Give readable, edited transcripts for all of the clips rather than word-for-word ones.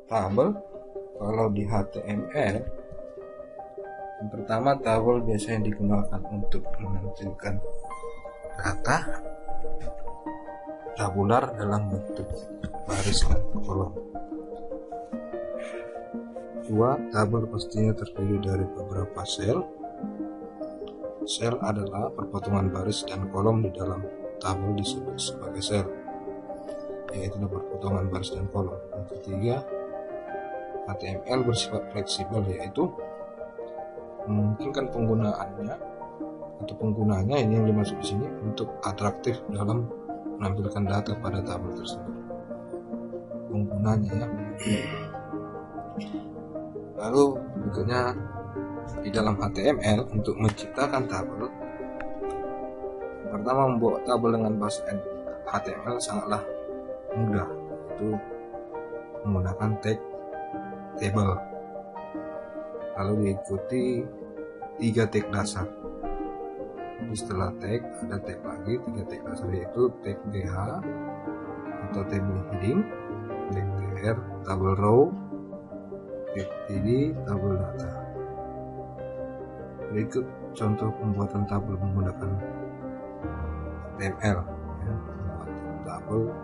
tabel. Kalau di HTML, yang pertama tabel biasanya digunakan untuk menampilkan data tabular dalam bentuk baris dan kolom. Dua, tabel pastinya terdiri dari beberapa sel. Sel adalah perpotongan baris dan kolom di dalam tabel disebut sebagai sel, yaitu perpotongan baris dan kolom. Yang ketiga, HTML bersifat fleksibel, yaitu memungkinkan penggunanya ini yang dimaksud di sini untuk atraktif dalam menampilkan data pada tabel tersebut. Penggunanya ya. Lalu berikutnya di dalam HTML untuk menciptakan tabel, pertama membuat tabel dengan bahasa HTML sangatlah mudah, yaitu menggunakan tag table. Lalu diikuti 3 tag dasar. Jadi setelah tag ada tag lagi 3 tag dasar, yaitu tag th atau table heading, tag tr table row, tag td table data. Berikut contoh pembuatan tabel menggunakan HTML ya, membuat tabel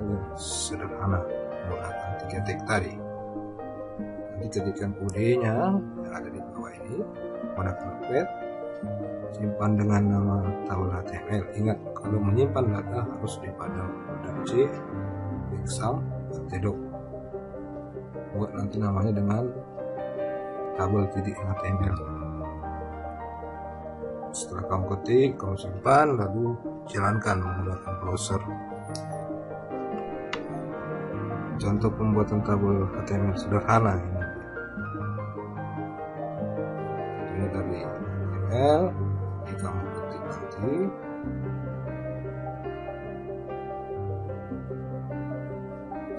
yang sederhana menggunakan 3 tag tadi. Nanti ketikkan UD-nya yang ada di bawah ini pada Notepad, simpan dengan nama tabel HTML. Ingat, kalau menyimpan data harus di pada folder C, exam, htdoc. Buat nanti namanya dengan tabel.html. Setelah kamu ketik, kamu simpan, lalu jalankan menggunakan browser. Contoh pembuatan tabel HTML sederhana ini. Ini dari HTML, ini kamu ketik nanti.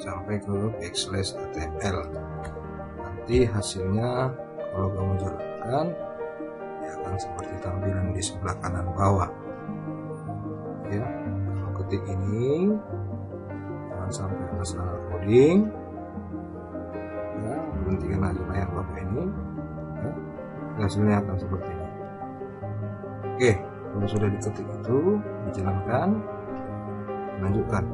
Sampai ke \html. Nanti hasilnya kalau kamu jalankan ya akan seperti tampilan di sebelah kanan bawah. Ya, kamu ketik ini, jangan sampai ada salah coding. Ya, berhentikan aja layar bapak ini. Ya, hasilnya akan seperti ini. Oke, kalau sudah diketik itu dijalankan, lanjutkan.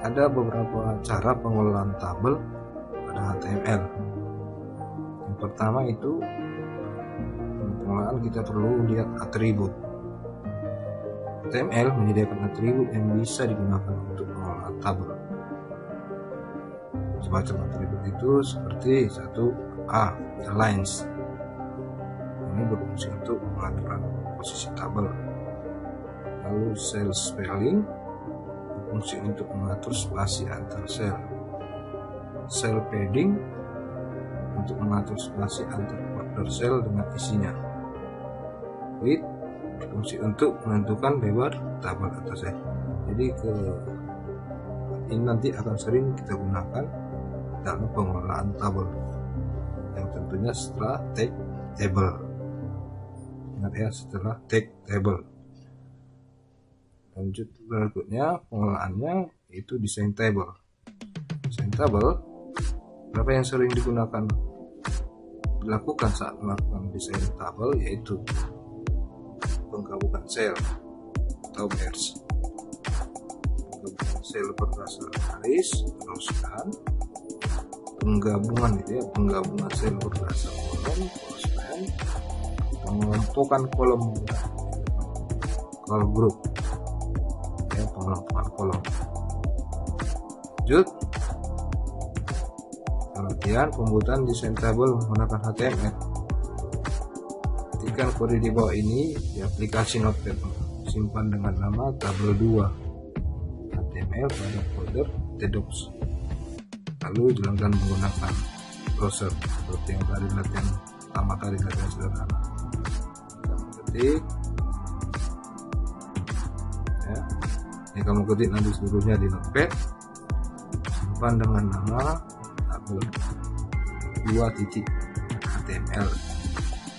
Ada beberapa cara pengelolaan tabel pada HTML. Yang pertama itu pengelolaan kita perlu lihat atribut. HTML menyediakan atribut yang bisa digunakan untuk pengelolaan tabel. Semacam atribut itu seperti 1A, lines. Ini berfungsi untuk pengaturan posisi tabel. Lalu cell spelling berfungsi untuk mengatur spasi antar sel. Cell padding untuk mengatur spasi antar border sel dengan isinya. Width berfungsi untuk menentukan lebar tabel atasnya. Jadi ini nanti akan sering kita gunakan dalam pengelolaan tabel, yang tentunya setelah tag table. Ingat ya, setelah tag table. Lanjut berikutnya pengelolaannya itu desain table. Desain table berapa yang sering dilakukan saat melakukan desain tabel, yaitu penggabungan sel atau merge. Penggabungan sel berdasar baris, teruskan penggabungan itu ya, penggabungan sel berdasar kolom, teruskan pengelompokan kolom group. Pengelompokan kolom. Lanjut, pengertian pembuatan desain tabel menggunakan HTML. Ketikkan kode di bawah ini di aplikasi Notepad, simpan dengan nama tabel 2 HTML pada folder htdocs. Lalu jalankan menggunakan browser seperti yang tadi latihan pertama kali, latihan sederhana. Ketik ya. Ini kamu ketik nanti seluruhnya di Notepad, simpan dengan nama tabel 2.html,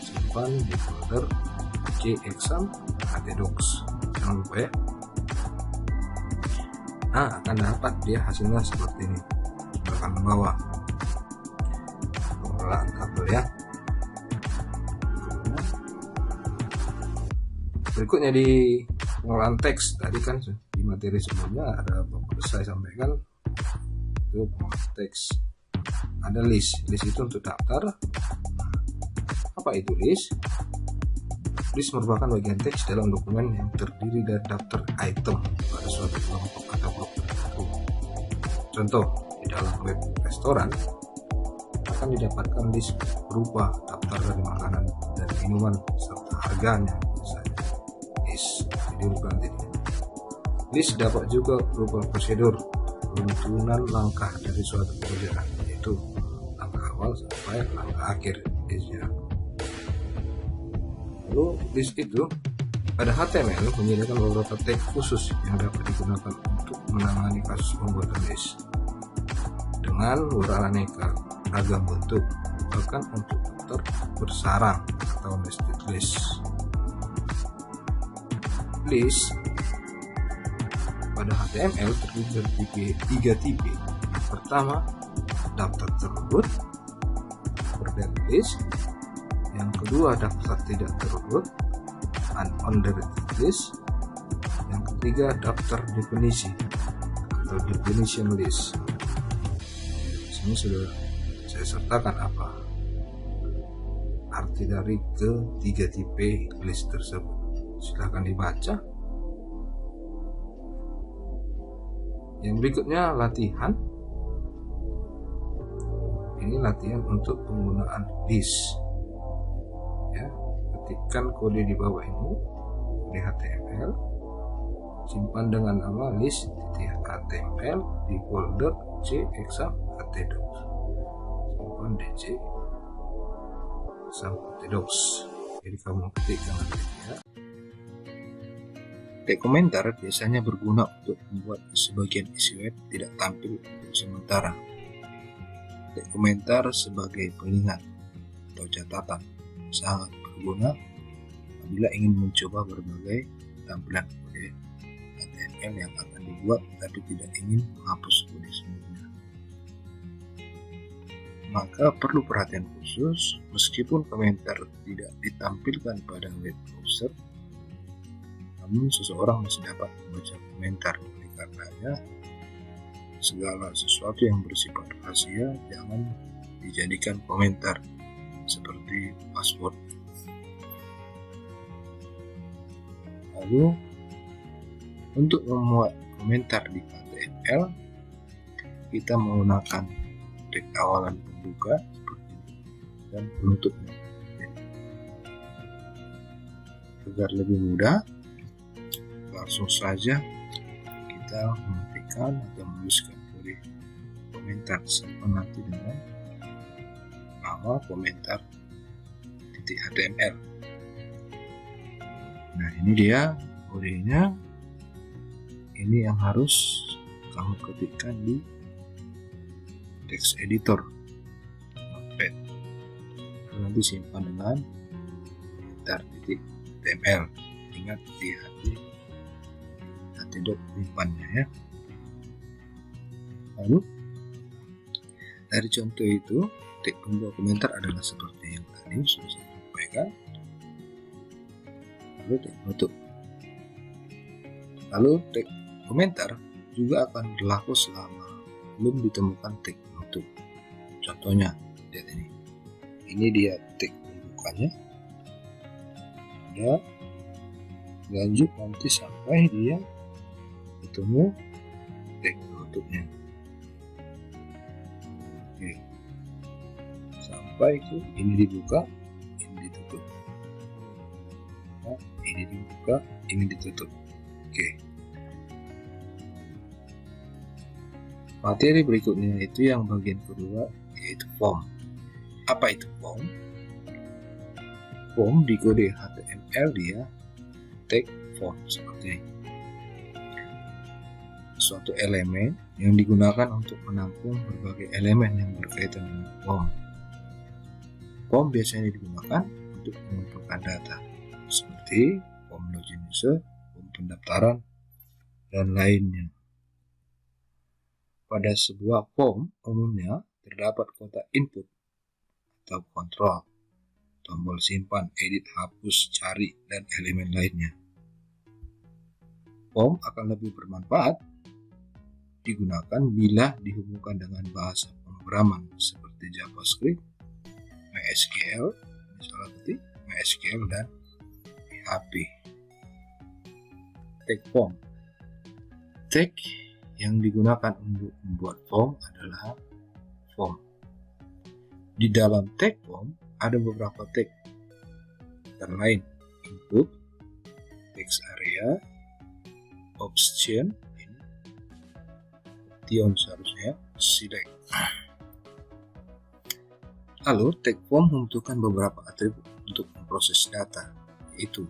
simpan di folder c exam htdocs. Jangan lupa ya. akan dapat dia hasilnya seperti ini, belakang bawah. Pengelolaan tabel ya. Berikutnya di pengelolaan teks, tadi kan di materi sebelumnya ada saya sampaikan itu pengelolaan teks. Ada list itu untuk daftar. Apa itu list? List merupakan bagian teks dalam dokumen yang terdiri dari daftar item pada suatu kelompok atau blok tertentu. Contoh, di dalam web restoran akan didapatkan list berupa daftar dari makanan dan minuman serta harganya. Misalnya list, jadi bukan tidak. List dapat juga berupa prosedur runtunan langkah dari suatu pekerjaan, yaitu langkah awal sampai langkah akhir listnya. Lalu list itu pada HTML menyediakan beberapa tag khusus yang dapat digunakan untuk menangani kasus pembuatan list dengan beraneka ragam bentuk, bahkan untuk daftar bersarang atau nested list. List pada HTML terdiri dari tiga tipe. Pertama, daftar terurut, ordered list. Yang kedua, daftar tidak terurut, unordered list. Yang ketiga, daftar definisi atau definition list. Di sini sudah saya sertakan apa arti dari ketiga tipe list tersebut. Silahkan dibaca. Yang berikutnya latihan. Ini latihan untuk penggunaan list. Ya, ketikkan kode di bawah ini di HTML, simpan dengan nama list.html di folder c exam.htdocs, simpan dc exam.htdocs. Jadi kamu ketikkan nanti ya. Tag komentar biasanya berguna untuk membuat sebagian isi web tidak tampil untuk sementara. Tag komentar sebagai pengingat atau catatan sangat berguna apabila ingin mencoba berbagai tampilan kode HTML yang akan dibuat tapi tidak ingin menghapus kode sebelumnya. Maka perlu perhatian khusus, meskipun komentar tidak ditampilkan pada web browser, namun seseorang masih dapat membaca komentar. Oleh karenanya, segala sesuatu yang bersifat rahasia jangan dijadikan komentar seperti password. Lalu untuk memuat komentar di HTML, kita menggunakan tag awalan pembuka seperti ini dan penutupnya. Agar lebih mudah, langsung saja kita mengetikkan atau menuliskan kode komentar, simpan nanti dengan nama komentar .html. Nah, ini dia kodenya. Ini yang harus kamu ketikkan di text editor Notepad. Nanti simpan dengan komentar .html. Ingat di htdoc simpannya ya. Lalu dari contoh itu, tag pembuka komentar adalah seperti yang tadi sudah saya sampaikan. Lalu tag penutup. Lalu tag komentar juga akan berlaku selama belum ditemukan tag penutup. Contohnya, lihat ini. Ini dia tag pembukanya. Ya, lanjut nanti sampai dia ketemu tag penutupnya. Oke. Sampai ke ini dibuka, ini ditutup. Nah, ini dibuka, ini ditutup. Oke. Materi berikutnya itu yang bagian kedua, yaitu form. Apa itu form? Form di kode HTML dia tag form seperti ini. Suatu elemen yang digunakan untuk menampung berbagai elemen yang berkaitan dengan form. Form biasanya digunakan untuk mengumpulkan data seperti form login user, form pendaftaran, dan lainnya. Pada sebuah form umumnya terdapat kotak input atau kontrol, tombol simpan, edit, hapus, cari, dan elemen lainnya. Form akan lebih bermanfaat digunakan bila dihubungkan dengan bahasa pemrograman seperti JavaScript, MySQL, MySQL dan PHP. Tag form. Tag yang digunakan untuk membuat form adalah form. Di dalam tag form ada beberapa tag, antara lain input, text area, option, seharusnya select. Lalu tag form membutuhkan beberapa atribut untuk memproses data, yaitu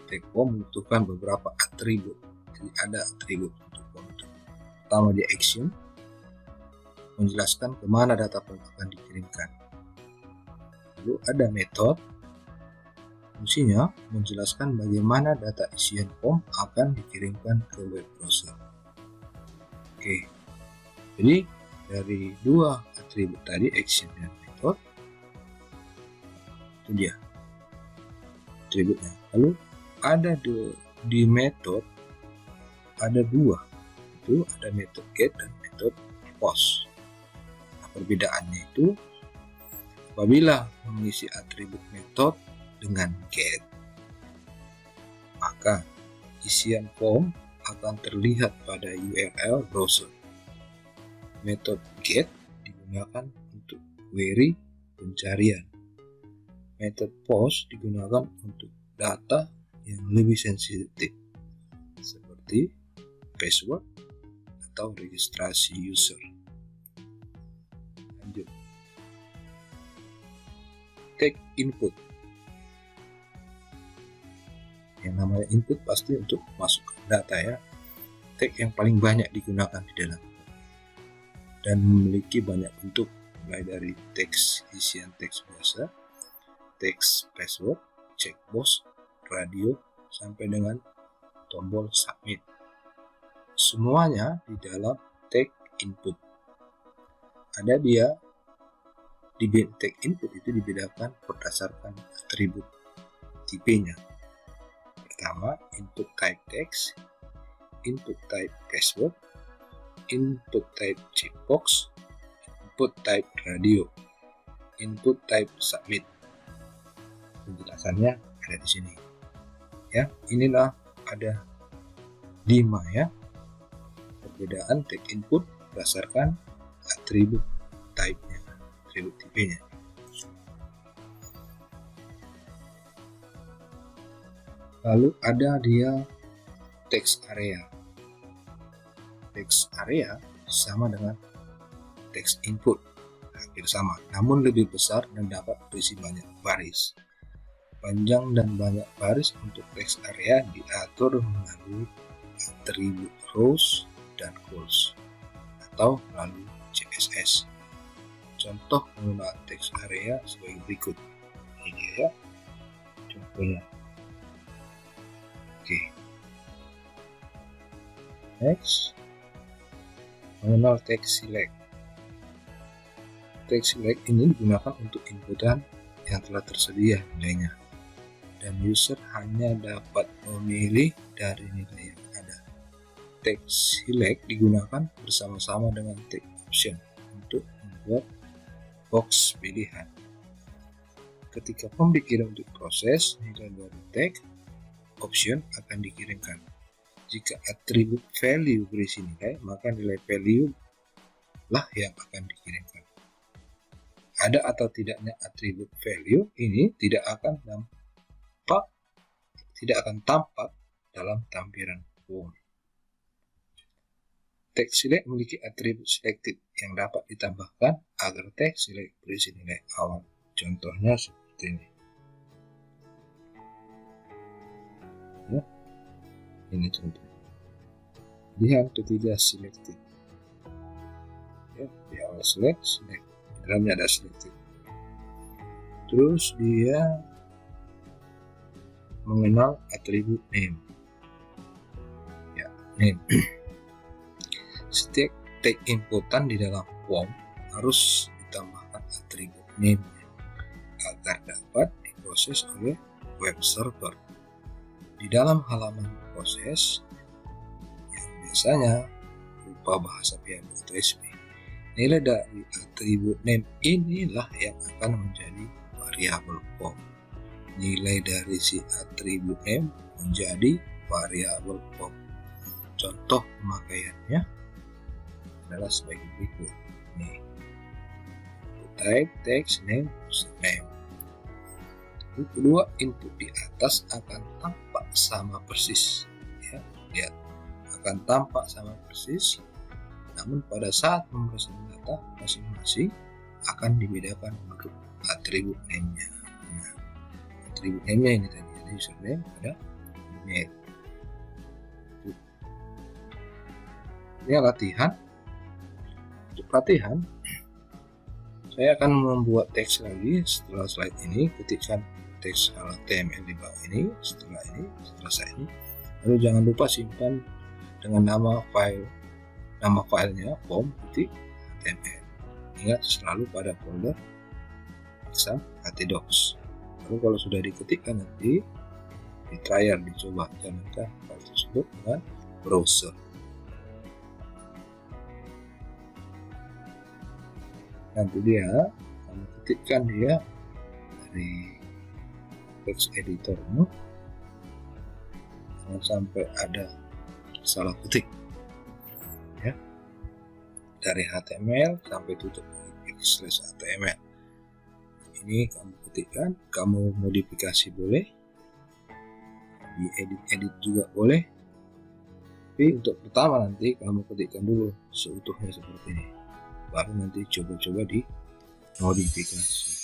tag form membutuhkan beberapa atribut. Jadi ada atribut untuk form itu. Pertama di action, menjelaskan kemana data form akan dikirimkan. Lalu ada method, fungsinya menjelaskan bagaimana data isian form akan dikirimkan ke web browser. Oke, jadi dari dua atribut tadi, action dan method, itu dia atributnya. Lalu ada di method ada dua, itu ada method get dan method post. Nah, perbedaannya itu apabila mengisi atribut method dengan get, maka isian form akan terlihat pada URL browser. Metode get digunakan untuk query pencarian. Metode post digunakan untuk data yang lebih sensitif, seperti password atau registrasi user. Lanjut. Tag input. Yang namanya input pasti untuk masuk data ya. Tag yang paling banyak digunakan di dalam dan memiliki banyak bentuk, mulai dari teks isian teks biasa, teks password, checkbox, radio, sampai dengan tombol submit. Semuanya di dalam tag input. Ada dia di tag input itu dibedakan berdasarkan atribut tipenya. Pertama, input type text, input type password, input type checkbox, input type radio, input type submit. Penjelasannya ada di sini. Ya, inilah ada 5 ya. Perbedaan tag input berdasarkan atribut type-nya, atribut tipenya. Lalu ada dia text area. Text area sama dengan text input, hampir sama, namun lebih besar dan dapat berisi banyak baris. Panjang dan banyak baris untuk text area diatur melalui atribut rows dan columns atau melalui CSS. Contoh penggunaan text area sebagai berikut. Ini dia ya contohnya. Oke. Next, mengenal text select. Text select ini digunakan untuk inputan yang telah tersedia nilainya, dan user hanya dapat memilih dari nilai yang ada. Text select digunakan bersama-sama dengan text option untuk membuat box pilihan. Ketika form dikirim untuk proses, nilai dari text option akan dikirimkan. Jika atribut value berisi nilai, maka nilai value lah yang akan dikirimkan. Ada atau tidaknya atribut value ini tidak akan tampak dalam tampilan form. Text select memiliki atribut selected yang dapat ditambahkan agar text select berisi nilai awal. Contohnya seperti ini. Ya, ini contoh. Yang ketiga selected. Ya, di awal select, di dalamnya ada selected. Terus dia mengenal atribut name. Ya, name. setiap tag inputan di dalam form harus ditambahkan atribut name agar dapat diproses oleh web server. Di dalam halaman proses yang biasanya berupa bahasa PHP atau ASP, nilai dari atribut name inilah yang akan menjadi variabel form. Nilai dari si atribut name menjadi variabel form. Contoh pemakaiannya adalah sebagai berikut. Nih, type text name username. Kedua input di atas akan tampak sama persis, ya, lihat, akan tampak sama persis. Namun pada saat memproses data masing-masing akan dibedakan bentuk atribut name-nya. Nah, atribut name-nya ini tadi ada username, ada email. Ini latihan. Untuk latihan, saya akan membuat teks lagi setelah slide ini. Ketikkan teks HTML di bawah ini, setelah selesai ini. Lalu jangan lupa simpan dengan nama filenya form.html. Ingat selalu pada folder exam htdocs. Lalu kalau sudah diketikkan nanti di trial, dicoba jalankan file tersebut dengan browser. Nanti dia kamu ketikkan dia dari text editormu, jangan sampai ada salah ketik, ya, dari HTML sampai tutup /HTML. Ini kamu ketikkan, kamu modifikasi boleh, diedit juga boleh, tapi untuk pertama nanti kamu ketikkan dulu seutuhnya seperti ini, baru nanti coba-coba dimodifikasi.